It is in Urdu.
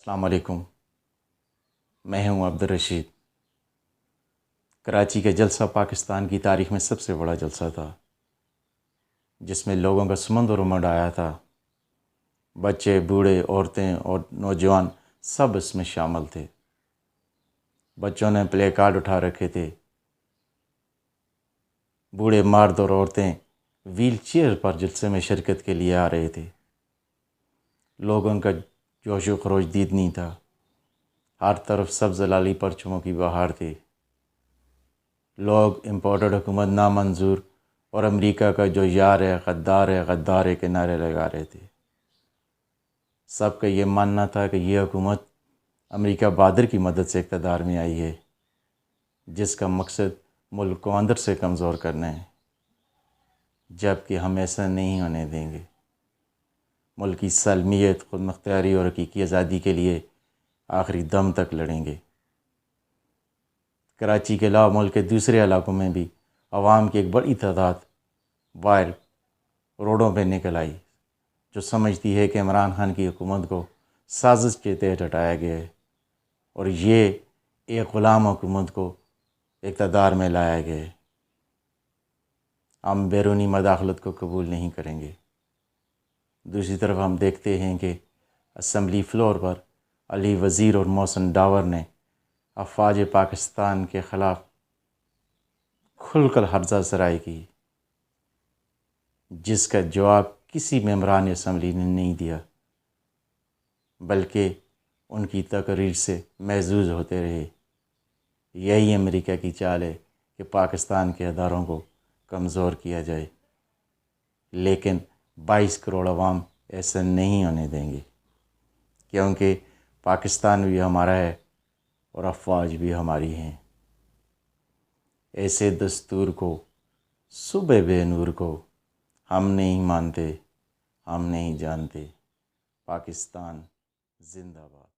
السلام علیکم، میں ہوں عبدالرشید۔ کراچی کا جلسہ پاکستان کی تاریخ میں سب سے بڑا جلسہ تھا، جس میں لوگوں کا سمندر امڈ آیا تھا۔ بچے، بوڑھے، عورتیں اور نوجوان سب اس میں شامل تھے۔ بچوں نے پلے کارڈ اٹھا رکھے تھے، بوڑھے مرد اور عورتیں ویل چیئر پر جلسے میں شرکت کے لیے آ رہے تھے۔ لوگوں کا جوش و خروش دید نہیں تھا، ہر طرف سبز لالی پرچموں کی بہار تھی۔ لوگ امپورٹڈ حکومت نامنظور اور امریکہ کا جو یار ہے، غدار ہے، غدار ہے کے نعرے لگا رہے تھے۔ سب کا یہ ماننا تھا کہ یہ حکومت امریکہ بادر کی مدد سے اقتدار میں آئی ہے، جس کا مقصد ملک کو اندر سے کمزور کرنا ہے، جبکہ ہم ایسا نہیں ہونے دیں گے۔ ملک کی سالمیت، خود مختاری اور حقیقی آزادی کے لیے آخری دم تک لڑیں گے۔ کراچی کے علاوہ ملک کے دوسرے علاقوں میں بھی عوام کی ایک بڑی تعداد باہر روڈوں پہ نکل آئی، جو سمجھتی ہے کہ عمران خان کی حکومت کو سازش کے تحت ہٹایا گیا ہے اور یہ ایک غلام حکومت کو اقتدار میں لایا گیا ہے۔ ہم بیرونی مداخلت کو قبول نہیں کریں گے۔ دوسری طرف ہم دیکھتے ہیں کہ اسمبلی فلور پر علی وزیر اور محسن ڈاور نے افواج پاکستان کے خلاف کھل کر حرزہ سرائی کی، جس کا جواب کسی ممبران اسمبلی نے نہیں دیا، بلکہ ان کی تقریر سے محظوظ ہوتے رہے۔ یہی امریکہ کی چال ہے کہ پاکستان کے اداروں کو کمزور کیا جائے، لیکن 22 کروڑ عوام ایسا نہیں ہونے دیں گے، کیونکہ پاکستان بھی ہمارا ہے اور افواج بھی ہماری ہیں۔ ایسے دستور کو، صبح بے نور کو ہم نہیں مانتے، ہم نہیں جانتے۔ پاکستان زندہ باد۔